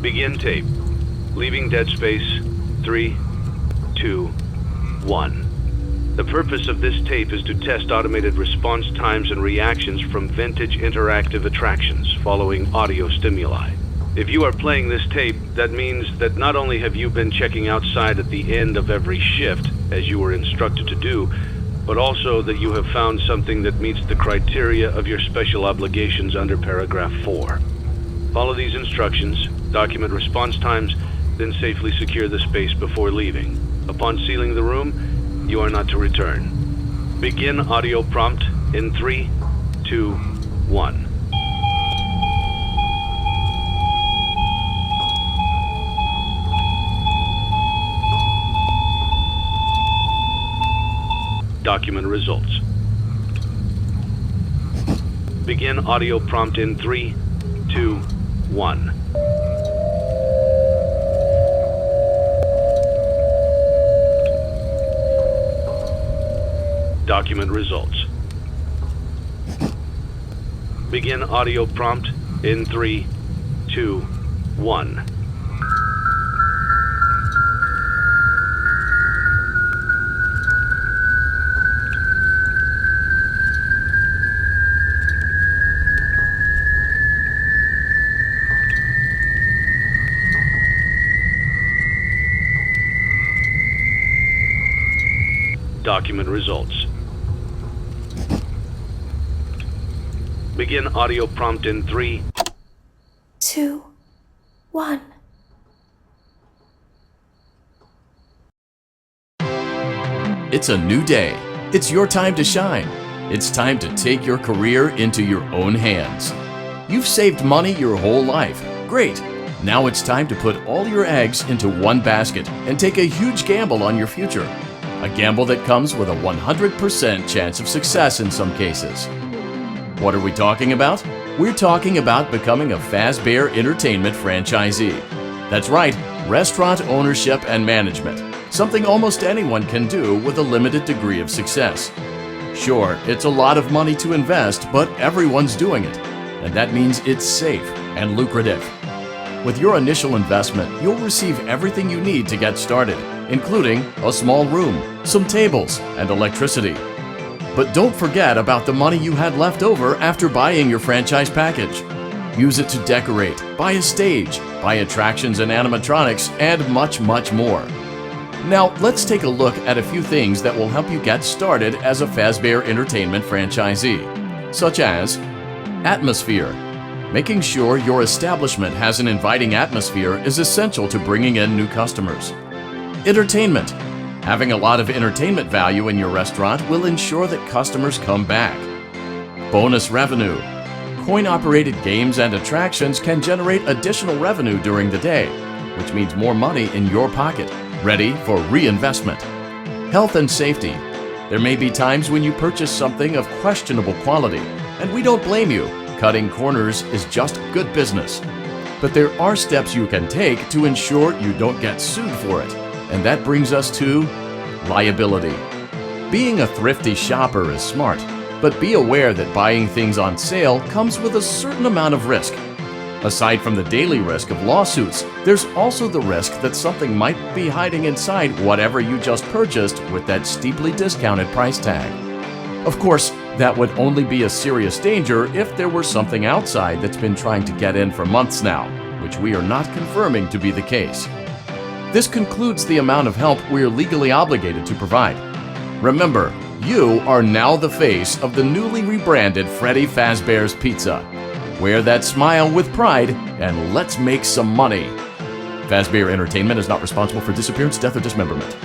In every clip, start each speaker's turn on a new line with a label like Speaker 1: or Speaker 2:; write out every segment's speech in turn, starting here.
Speaker 1: Begin tape. Leaving dead space. 3, 2, 1. The purpose of this tape is to test automated response times and reactions from vintage interactive attractions following audio stimuli. If you are playing this tape, that means that not only have you been checking outside at the end of every shift, as you were instructed to do, but also that you have found something that meets the criteria of your special obligations under paragraph 4. Follow these instructions, document response times, then safely secure the space before leaving. Upon sealing the room, you are not to return. Begin audio prompt in 3, 2, 1. Document results. Begin audio prompt in 3, 2, 1. Document results. Begin audio prompt in 3, 2, 1. Document results. Begin audio prompt in 3,
Speaker 2: 2, 1.
Speaker 3: It's a new day. It's your time to shine. It's time to take your career into your own hands. You've saved money your whole life. Great. Now it's time to put all your eggs into one basket and take a huge gamble on your future. A gamble that comes with a 100% chance of success in some cases. What are we talking about? We're talking about becoming a Fazbear Entertainment franchisee. That's right, restaurant ownership and management. Something almost anyone can do with a limited degree of success. Sure, it's a lot of money to invest, but everyone's doing it. And that means it's safe and lucrative. With your initial investment, you'll receive everything you need to get started, including a small room, some tables, and electricity. But don't forget about the money you had left over after buying your franchise package. Use it to decorate, buy a stage, buy attractions and animatronics, and much, much more. Now, let's take a look at a few things that will help you get started as a Fazbear Entertainment franchisee, such as atmosphere. Making sure your establishment has an inviting atmosphere is essential to bringing in new customers. Entertainment. Having a lot of entertainment value in your restaurant will ensure that customers come back. Bonus revenue. Coin-operated games and attractions can generate additional revenue during the day, which means more money in your pocket, ready for reinvestment. Health and safety. There may be times when you purchase something of questionable quality, and we don't blame you. Cutting corners is just good business. But there are steps you can take to ensure you don't get sued for it, and that brings us to liability. Being a thrifty shopper is smart, but be aware that buying things on sale comes with a certain amount of risk. Aside from the daily risk of lawsuits, there's also the risk that something might be hiding inside whatever you just purchased with that steeply discounted price tag. Of course, that would only be a serious danger if there were something outside that's been trying to get in for months now, which we are not confirming to be the case. This concludes the amount of help we're legally obligated to provide. Remember, you are now the face of the newly rebranded Freddy Fazbear's Pizza. Wear that smile with pride and let's make some money. Fazbear Entertainment is not responsible for disappearance, death, or dismemberment.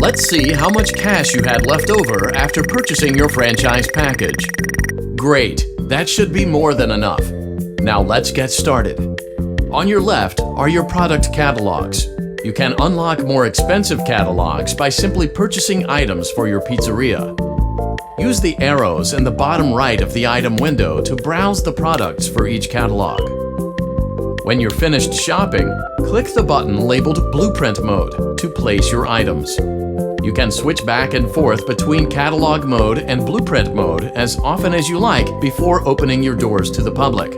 Speaker 3: Let's see how much cash you had left over after purchasing your franchise package. Great, that should be more than enough. Now let's get started. On your left are your product catalogs. You can unlock more expensive catalogs by simply purchasing items for your pizzeria. Use the arrows in the bottom right of the item window to browse the products for each catalog. When you're finished shopping, click the button labeled Blueprint Mode to place your items. You can switch back and forth between Catalog Mode and Blueprint Mode as often as you like before opening your doors to the public.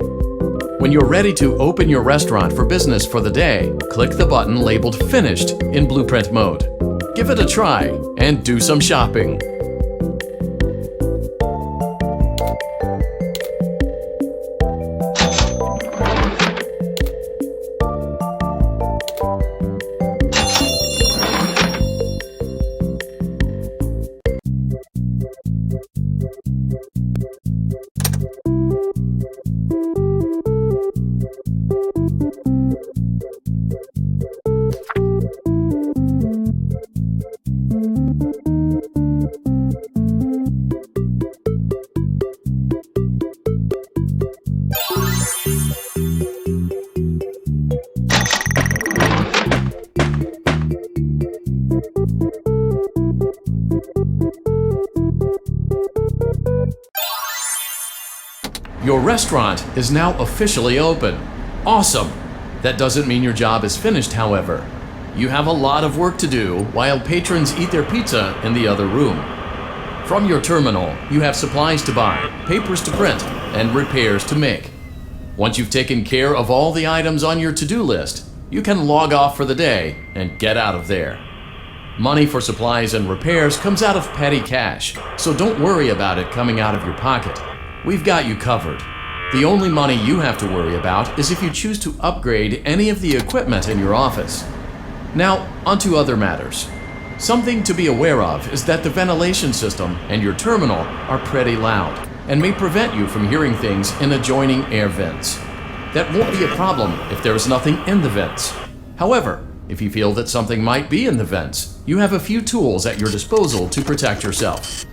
Speaker 3: When you're ready to open your restaurant for business for the day, click the button labeled Finished in Blueprint Mode. Give it a try and do some shopping. Your restaurant is now officially open. Awesome! That doesn't mean your job is finished, however. You have a lot of work to do while patrons eat their pizza in the other room. From your terminal, you have supplies to buy, papers to print, and repairs to make. Once you've taken care of all the items on your to-do list, you can log off for the day and get out of there. Money for supplies and repairs comes out of petty cash, so don't worry about it coming out of your pocket. We've got you covered. The only money you have to worry about is if you choose to upgrade any of the equipment in your office. Now, onto other matters. Something to be aware of is that the ventilation system and your terminal are pretty loud and may prevent you from hearing things in adjoining air vents. That won't be a problem if there is nothing in the vents. However, if you feel that something might be in the vents, you have a few tools at your disposal to protect yourself.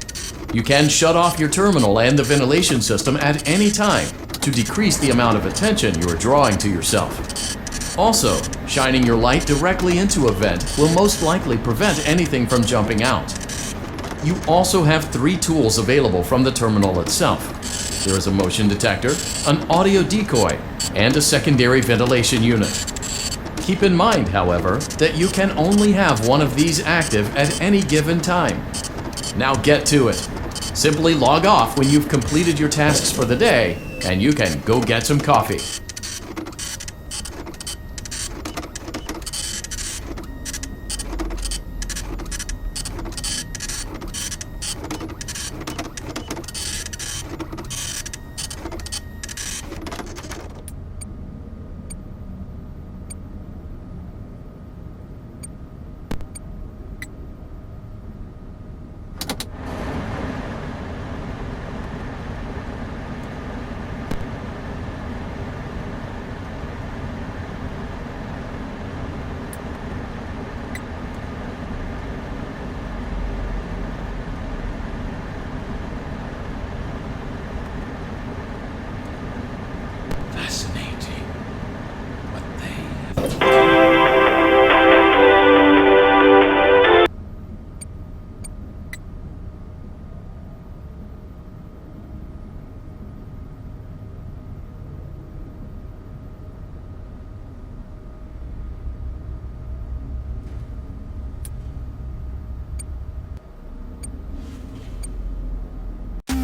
Speaker 3: You can shut off your terminal and the ventilation system at any time to decrease the amount of attention you are drawing to yourself. Also, shining your light directly into a vent will most likely prevent anything from jumping out. You also have 3 tools available from the terminal itself. There is a motion detector, an audio decoy, and a secondary ventilation unit. Keep in mind, however, that you can only have one of these active at any given time. Now get to it. Simply log off when you've completed your tasks for the day, and you can go get some coffee.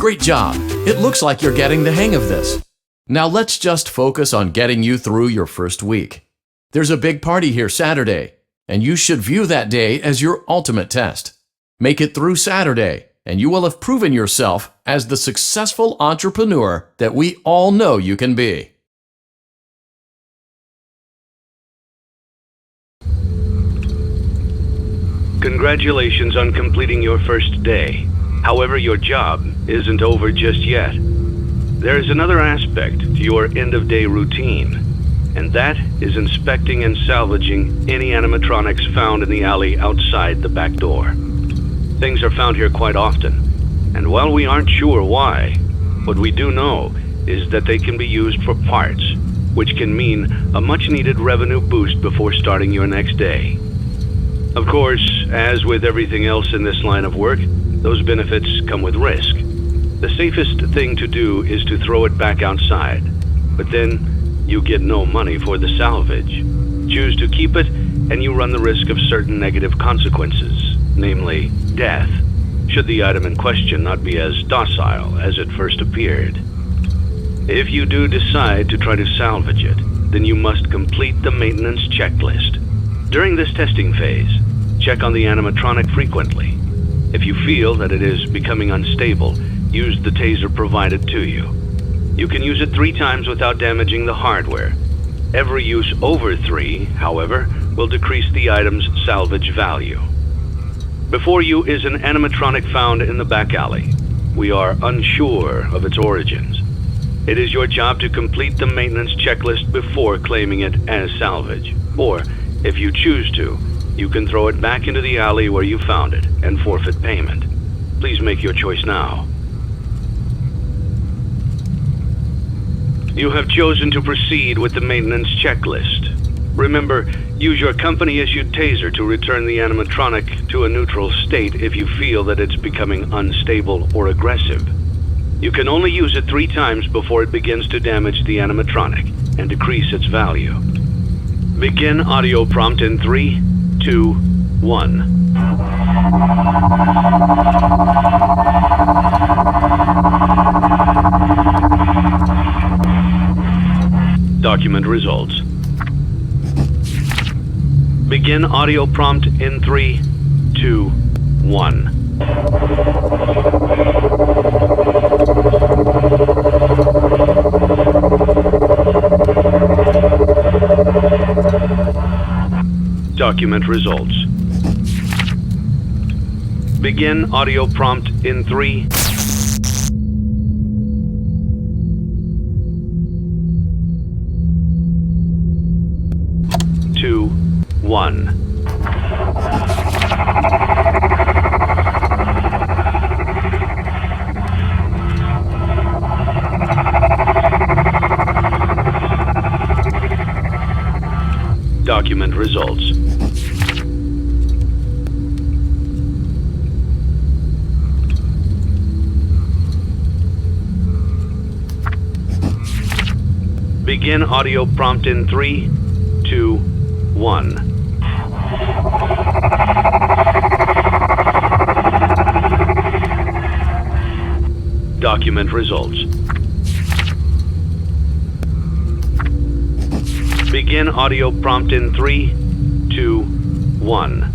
Speaker 3: Great job! It looks like you're getting the hang of this. Now let's just focus on getting you through your first week. There's a big party here Saturday, and you should view that day as your ultimate test. Make it through Saturday, and you will have proven yourself as the successful entrepreneur that we all know you can be.
Speaker 1: Congratulations on completing your first day. However, your job isn't over just yet. There is another aspect to your end-of-day routine, and that is inspecting and salvaging any animatronics found in the alley outside the back door. Things are found here quite often, and while we aren't sure why, what we do know is that they can be used for parts, which can mean a much-needed revenue boost before starting your next day. Of course, as with everything else in this line of work, those benefits come with risk. The safest thing to do is to throw it back outside, but then you get no money for the salvage. Choose to keep it, and you run the risk of certain negative consequences, namely death, should the item in question not be as docile as it first appeared. If you do decide to try to salvage it, then you must complete the maintenance checklist. During this testing phase, check on the animatronic frequently. If you feel that it is becoming unstable, use the taser provided to you. You can use it 3 times without damaging the hardware. Every use over 3, however, will decrease the item's salvage value. Before you is an animatronic found in the back alley. We are unsure of its origins. It is your job to complete the maintenance checklist before claiming it as salvage. Or, if you choose to, you can throw it back into the alley where you found it and forfeit payment. Please make your choice now. You have chosen to proceed with the maintenance checklist. Remember, use your company-issued taser to return the animatronic to a neutral state if you feel that it's becoming unstable or aggressive. You can only use it 3 times before it begins to damage the animatronic and decrease its value. Begin audio prompt in 3, 2, 1. Document results. Begin audio prompt in 3, 2, 1. Document results. Begin audio prompt in 3, 2, 1. Document results. Begin audio prompt in 3, 2, 1. Document results. Begin audio prompt in 3, 2, 1.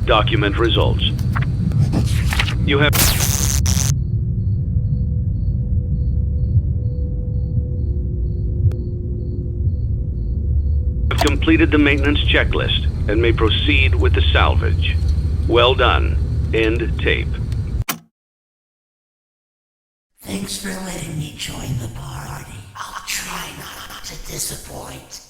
Speaker 1: Document results. You have completed the maintenance checklist and may proceed with the salvage. Well done. End tape.
Speaker 4: Thanks for letting me join the party. I'll try not to disappoint.